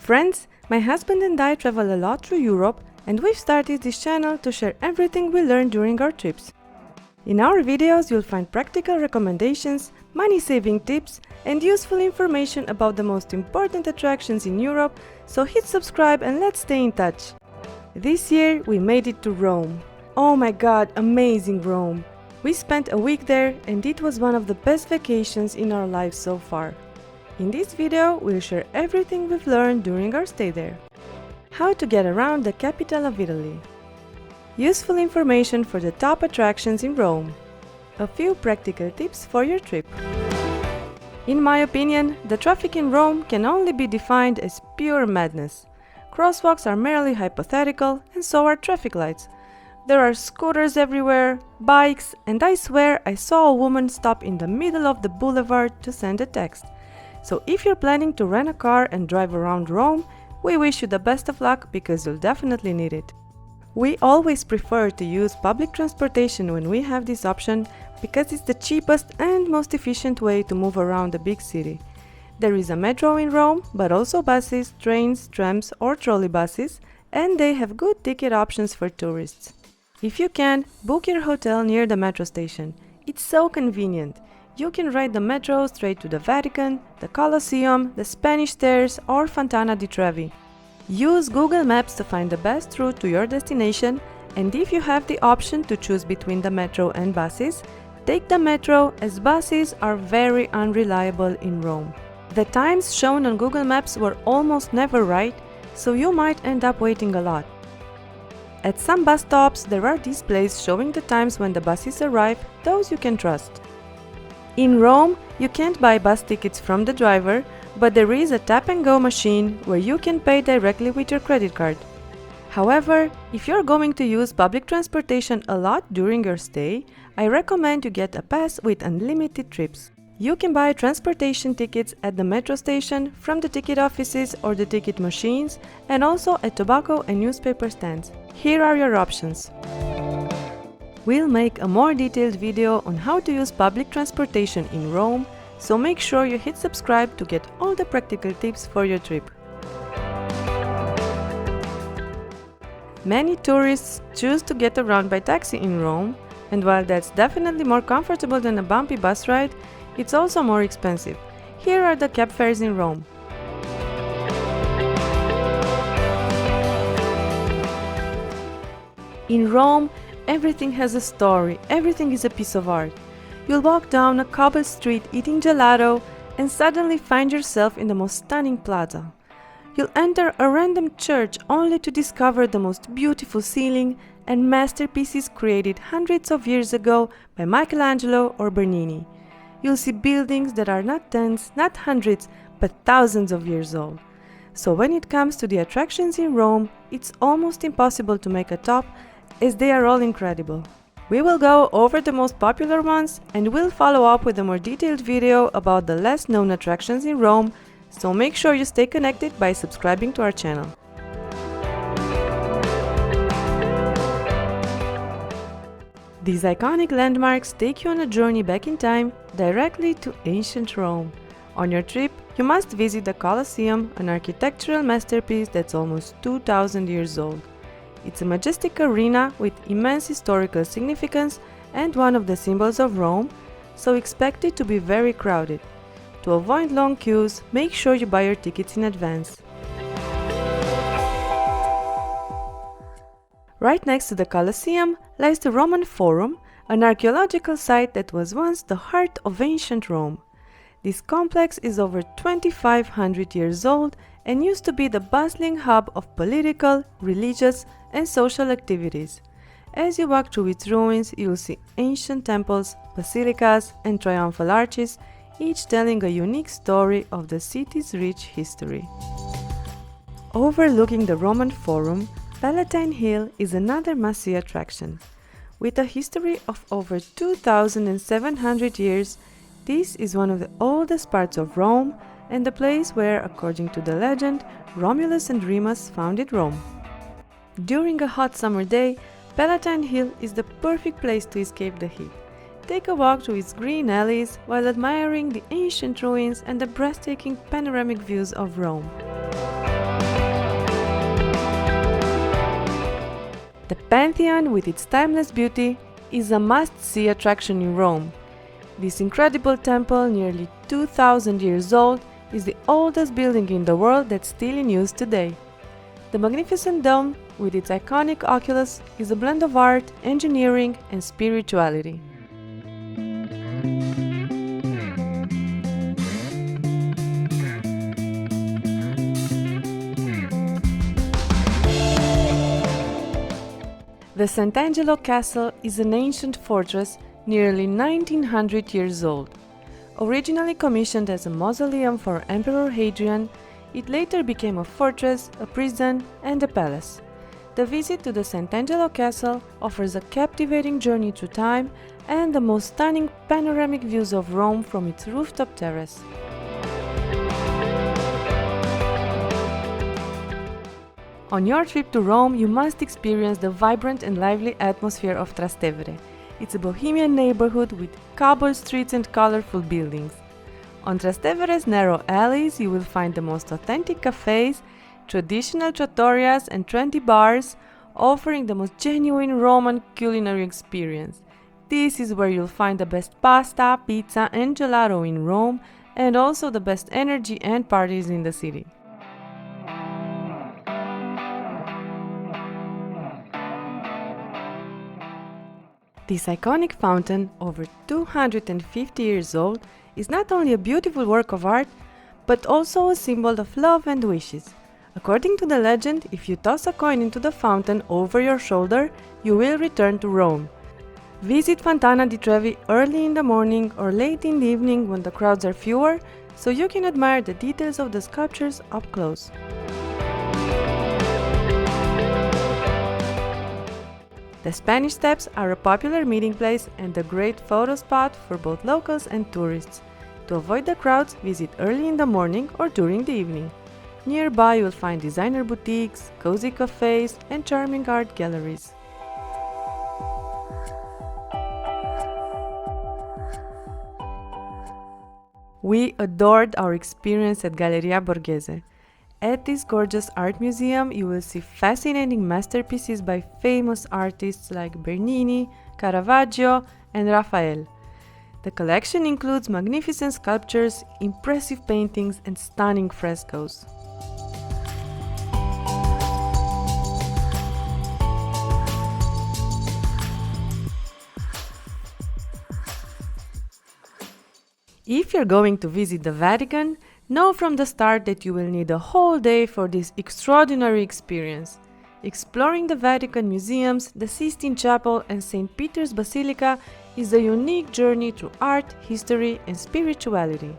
Friends, my husband and I travel a lot through Europe, and we've started this channel to share everything we learn during our trips. In our videos you'll find practical recommendations, money-saving tips, and useful information about the most important attractions in Europe, so hit subscribe and let's stay in touch. This year we made it to Rome. Oh my god, amazing Rome! We spent a week there and it was one of the best vacations in our lives so far. In this video we'll share everything we've learned during our stay there. How to get around the capital of Italy. Useful information for the top attractions in Rome. A few practical tips for your trip. In my opinion, the traffic in Rome can only be defined as pure madness. Crosswalks are merely hypothetical, and so are traffic lights. There are scooters everywhere, bikes, and I swear I saw a woman stop in the middle of the boulevard to send a text. So if you're planning to rent a car and drive around Rome, we wish you the best of luck because you'll definitely need it. We always prefer to use public transportation when we have this option because it's the cheapest and most efficient way to move around a big city. There is a metro in Rome, but also buses, trains, trams or trolleybuses, and they have good ticket options for tourists. If you can, book your hotel near the metro station. It's so convenient. You can ride the metro straight to the Vatican, the Colosseum, the Spanish Stairs or Fontana Di Trevi. Use Google Maps to find the best route to your destination, and if you have the option to choose between the metro and buses, take the metro as buses are very unreliable in Rome. The times shown on Google Maps were almost never right, so you might end up waiting a lot. At some bus stops there are displays showing the times when the buses arrive, those you can trust. In Rome, you can't buy bus tickets from the driver, but there is a tap-and-go machine where you can pay directly with your credit card. However, if you're going to use public transportation a lot during your stay, I recommend you get a pass with unlimited trips. You can buy transportation tickets at the metro station, from the ticket offices or the ticket machines, and also at tobacco and newspaper stands. Here are your options. We'll make a more detailed video on how to use public transportation in Rome, so make sure you hit subscribe to get all the practical tips for your trip. Many tourists choose to get around by taxi in Rome, and while that's definitely more comfortable than a bumpy bus ride, it's also more expensive. Here are the cab fares in Rome. In Rome, everything has a story, everything is a piece of art. You'll walk down a cobbled street eating gelato and suddenly find yourself in the most stunning plaza. You'll enter a random church only to discover the most beautiful ceiling and masterpieces created hundreds of years ago by Michelangelo or Bernini. You'll see buildings that are not tens, not hundreds, but thousands of years old. So when it comes to the attractions in Rome, it's almost impossible to make a top, as they are all incredible. We will go over the most popular ones and we'll follow up with a more detailed video about the less known attractions in Rome, so make sure you stay connected by subscribing to our channel. These iconic landmarks take you on a journey back in time, directly to ancient Rome. On your trip, you must visit the Colosseum, an architectural masterpiece that's almost 2000 years old. It's a majestic arena with immense historical significance and one of the symbols of Rome, so expect it to be very crowded. To avoid long queues, make sure you buy your tickets in advance. Right next to the Colosseum lies the Roman Forum, an archaeological site that was once the heart of ancient Rome. This complex is over 2500 years old and used to be the bustling hub of political, religious, and social activities. As you walk through its ruins, you'll see ancient temples, basilicas, and triumphal arches, each telling a unique story of the city's rich history. Overlooking the Roman Forum, Palatine Hill is another must-see attraction. With a history of over 2,700 years, this is one of the oldest parts of Rome and the place where, according to the legend, Romulus and Remus founded Rome. During a hot summer day, Palatine Hill is the perfect place to escape the heat. Take a walk through its green alleys while admiring the ancient ruins and the breathtaking panoramic views of Rome. Pantheon, with its timeless beauty, is a must-see attraction in Rome. This incredible temple, nearly 2,000 years old, is the oldest building in the world that's still in use today. The magnificent dome, with its iconic oculus, is a blend of art, engineering, and spirituality. The Sant'Angelo castle is an ancient fortress nearly 1900 years old. Originally commissioned as a mausoleum for Emperor Hadrian, it later became a fortress, a prison, and a palace. The visit to the Sant'Angelo castle offers a captivating journey through time and the most stunning panoramic views of Rome from its rooftop terrace. On your trip to Rome, you must experience the vibrant and lively atmosphere of Trastevere. It's a bohemian neighborhood with cobbled streets and colorful buildings. On Trastevere's narrow alleys, you will find the most authentic cafes, traditional trattorias, and trendy bars, offering the most genuine Roman culinary experience. This is where you'll find the best pasta, pizza, and gelato in Rome, and also the best energy and parties in the city. This iconic fountain, over 250 years old, is not only a beautiful work of art, but also a symbol of love and wishes. According to the legend, if you toss a coin into the fountain over your shoulder, you will return to Rome. Visit Fontana Di Trevi early in the morning or late in the evening when the crowds are fewer, so you can admire the details of the sculptures up close. The Spanish Steps are a popular meeting place and a great photo spot for both locals and tourists. To avoid the crowds, visit early in the morning or during the evening. Nearby you'll find designer boutiques, cozy cafes, and charming art galleries. We adored our experience at Galleria Borghese. At this gorgeous art museum, you will see fascinating masterpieces by famous artists like Bernini, Caravaggio, and Raphael. The collection includes magnificent sculptures, impressive paintings, and stunning frescoes. If you're going to visit the Vatican, know from the start that you will need a whole day for this extraordinary experience. Exploring the Vatican museums, the Sistine Chapel, and St. Peter's Basilica is a unique journey through art, history, and spirituality.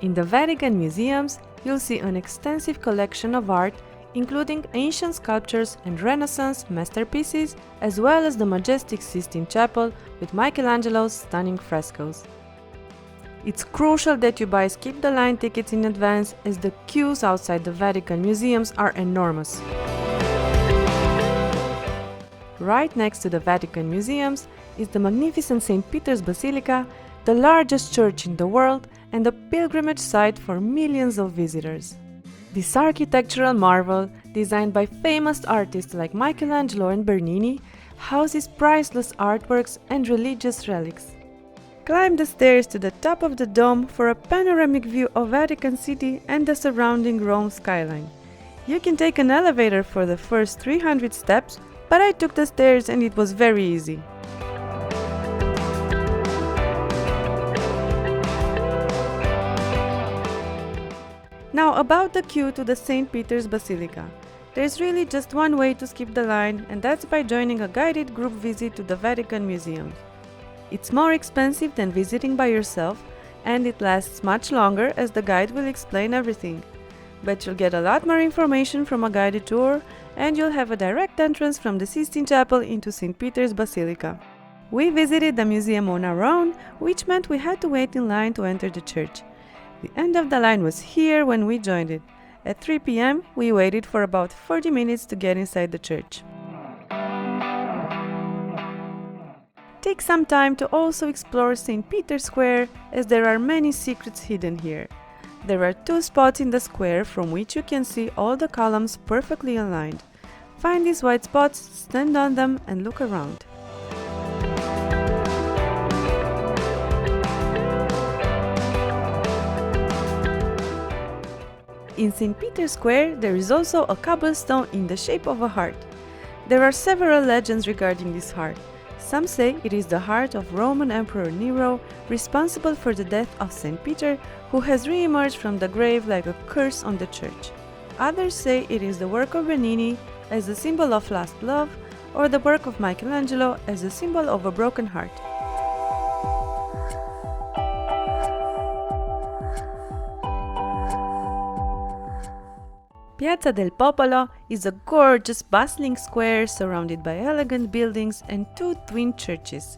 In the Vatican museums, you'll see an extensive collection of art, including ancient sculptures and Renaissance masterpieces, as well as the majestic Sistine Chapel with Michelangelo's stunning frescoes. It's crucial that you buy skip-the-line tickets in advance, as the queues outside the Vatican museums are enormous. Right next to the Vatican museums is the magnificent St. Peter's Basilica, the largest church in the world and a pilgrimage site for millions of visitors. This architectural marvel, designed by famous artists like Michelangelo and Bernini, houses priceless artworks and religious relics. Climb the stairs to the top of the dome for a panoramic view of Vatican City and the surrounding Rome skyline. You can take an elevator for the first 300 steps, but I took the stairs and it was very easy. Now about the queue to the St. Peter's Basilica. There's really just one way to skip the line, and that's by joining a guided group visit to the Vatican museums. It's more expensive than visiting by yourself, and it lasts much longer as the guide will explain everything. But you'll get a lot more information from a guided tour, and you'll have a direct entrance from the Sistine Chapel into St. Peter's Basilica. We visited the museum on our own, which meant we had to wait in line to enter the church. The end of the line was here when we joined it. At 3 p.m., we waited for about 40 minutes to get inside the church. Take some time to also explore St. Peter's Square, as there are many secrets hidden here. There are 2 spots in the square from which you can see all the columns perfectly aligned. Find these white spots, stand on them and look around. In St. Peter's Square, there is also a cobblestone in the shape of a heart. There are several legends regarding this heart. Some say it is the heart of Roman Emperor Nero, responsible for the death of St. Peter, who has re-emerged from the grave like a curse on the church. Others say it is the work of Bernini as a symbol of lost love, or the work of Michelangelo as a symbol of a broken heart. Piazza del Popolo is a gorgeous bustling square surrounded by elegant buildings and two twin churches.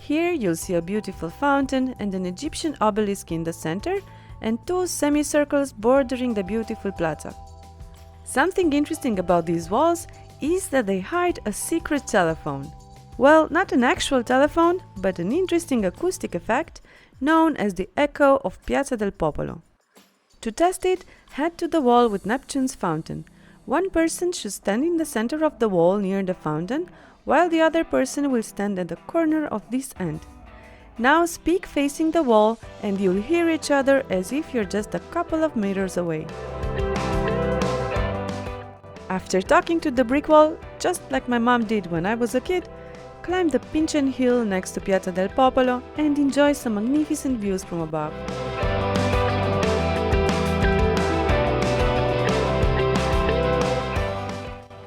Here you'll see a beautiful fountain and an Egyptian obelisk in the center, and two semicircles bordering the beautiful plaza. Something interesting about these walls is that they hide a secret telephone. Well, not an actual telephone, but an interesting acoustic effect known as the echo of Piazza del Popolo. To test it, head to the wall with Neptune's fountain. One person should stand in the center of the wall near the fountain, while the other person will stand at the corner of this end. Now speak facing the wall and you'll hear each other as if you're just a couple of meters away. After talking to the brick wall, just like my mom did when I was a kid, climb the Pincian Hill next to Piazza del Popolo and enjoy some magnificent views from above.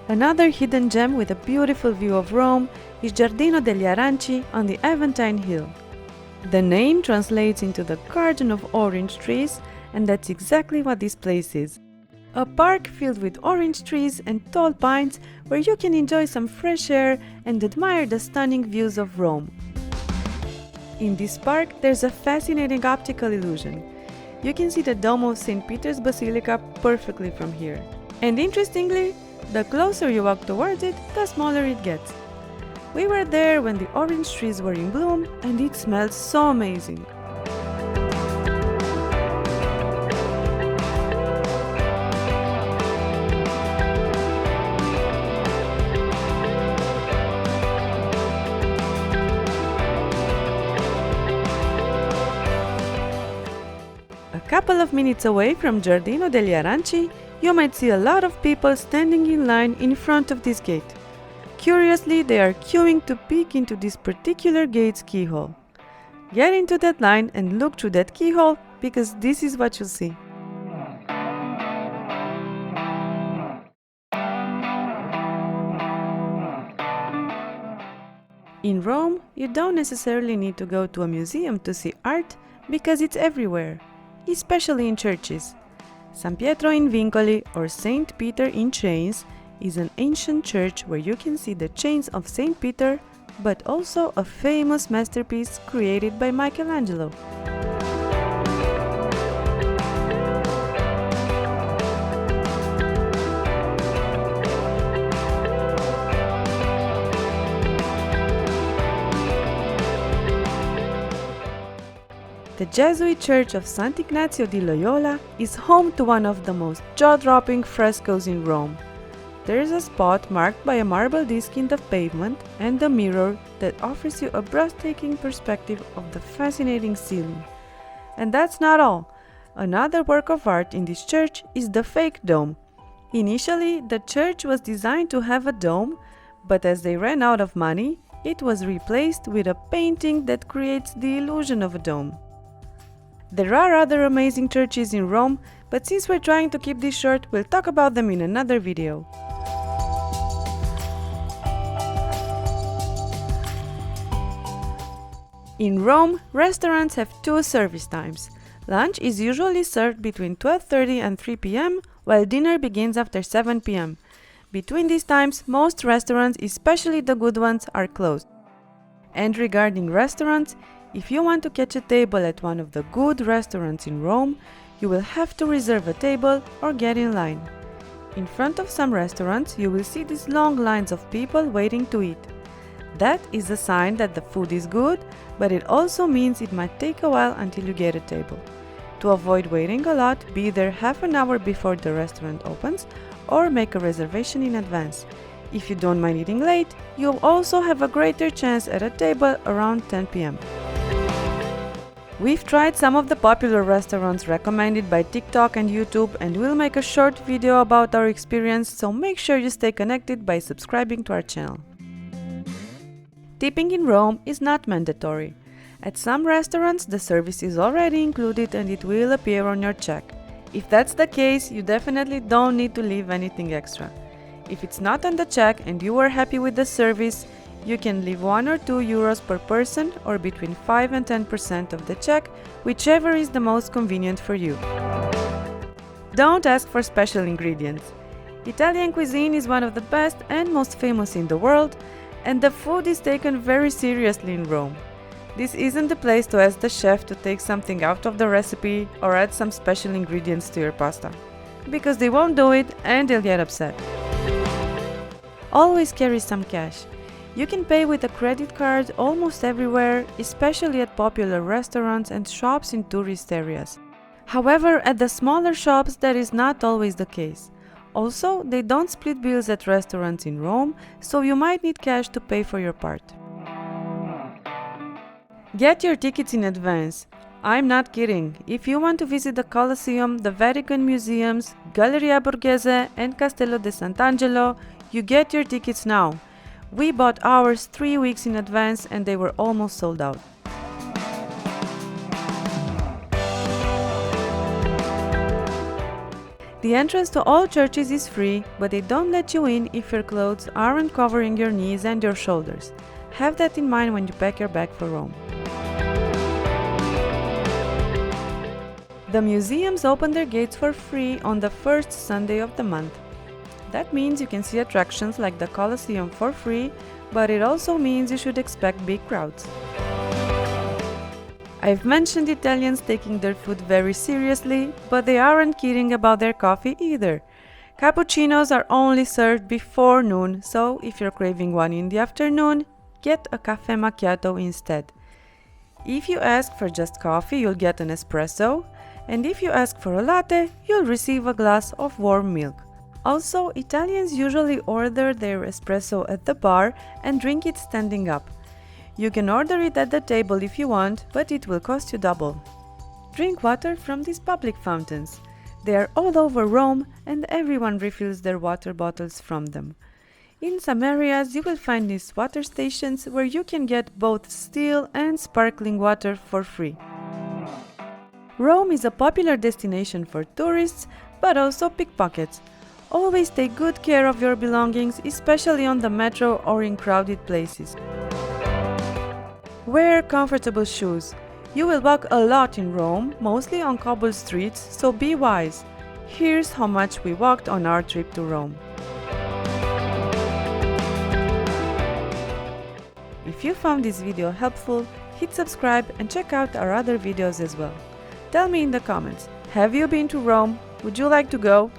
Another hidden gem with a beautiful view of Rome is Giardino degli Aranci on the Aventine Hill. The name translates into the Garden of Orange Trees, and that's exactly what this place is. A park filled with orange trees and tall pines where you can enjoy some fresh air and admire the stunning views of Rome. In this park, there's a fascinating optical illusion. You can see the dome of St. Peter's Basilica perfectly from here. And interestingly, the closer you walk towards it, the smaller it gets. We were there when the orange trees were in bloom and it smelled so amazing. A couple of minutes away from Giardino degli Aranci, you might see a lot of people standing in line in front of this gate. Curiously, they are queuing to peek into this particular gate's keyhole. Get into that line and look through that keyhole, because this is what you'll see. In Rome, you don't necessarily need to go to a museum to see art, because it's everywhere, especially in churches. San Pietro in Vincoli, or St. Peter in Chains, is an ancient church where you can see the chains of St. Peter, but also a famous masterpiece created by Michelangelo. The Jesuit church of Sant'Ignazio di Loyola is home to one of the most jaw-dropping frescoes in Rome. There is a spot marked by a marble disc in the pavement and a mirror that offers you a breathtaking perspective of the fascinating ceiling. And that's not all. Another work of art in this church is the fake dome. Initially, the church was designed to have a dome, but as they ran out of money, it was replaced with a painting that creates the illusion of a dome. There are other amazing churches in Rome, but since we're trying to keep this short, we'll talk about them in another video. In Rome, restaurants have two service times. Lunch is usually served between 12:30 and 3 p.m., while dinner begins after 7 p.m. Between these times, most restaurants, especially the good ones, are closed. And regarding restaurants, if you want to catch a table at one of the good restaurants in Rome, you will have to reserve a table or get in line. In front of some restaurants, you will see these long lines of people waiting to eat. That is a sign that the food is good, but it also means it might take a while until you get a table. To avoid waiting a lot, be there half an hour before the restaurant opens or make a reservation in advance. If you don't mind eating late, you'll also have a greater chance at a table around 10 p.m. We've tried some of the popular restaurants recommended by TikTok and YouTube, and we'll make a short video about our experience, so make sure you stay connected by subscribing to our channel. Tipping in Rome is not mandatory. At some restaurants, the service is already included and it will appear on your check. If that's the case, you definitely don't need to leave anything extra. If it's not on the check and you are happy with the service, you can leave 1 or 2 euros per person or between 5 and 10% of the check, whichever is the most convenient for you. Don't ask for special ingredients. Italian cuisine is one of the best and most famous in the world, and the food is taken very seriously in Rome. This isn't the place to ask the chef to take something out of the recipe or add some special ingredients to your pasta, because they won't do it and they'll get upset. Always carry some cash. You can pay with a credit card almost everywhere, especially at popular restaurants and shops in tourist areas. However, at the smaller shops that is not always the case. Also, they don't split bills at restaurants in Rome, so you might need cash to pay for your part. Get your tickets in advance. I'm not kidding. If you want to visit the Colosseum, the Vatican museums, Galleria Borghese and Castello di Sant'Angelo, you get your tickets now. We bought ours 3 weeks in advance and they were almost sold out. The entrance to all churches is free, but they don't let you in if your clothes aren't covering your knees and your shoulders. Have that in mind when you pack your bag for Rome. The museums open their gates for free on the first Sunday of the month. That means you can see attractions like the Colosseum for free, but it also means you should expect big crowds. I've mentioned Italians taking their food very seriously, but they aren't kidding about their coffee either. Cappuccinos are only served before noon, so if you're craving one in the afternoon, get a caffè macchiato instead. If you ask for just coffee, you'll get an espresso, and if you ask for a latte, you'll receive a glass of warm milk. Also, Italians usually order their espresso at the bar and drink it standing up. You can order it at the table if you want, but it will cost you double. Drink water from these public fountains. They are all over Rome and everyone refills their water bottles from them. In some areas, you will find these water stations where you can get both still and sparkling water for free. Rome is a popular destination for tourists, but also pickpockets. Always take good care of your belongings, especially on the metro or in crowded places. Wear comfortable shoes. You will walk a lot in Rome, mostly on cobbled streets, so be wise. Here's how much we walked on our trip to Rome. If you found this video helpful, hit subscribe and check out our other videos as well. Tell me in the comments, have you been to Rome? Would you like to go?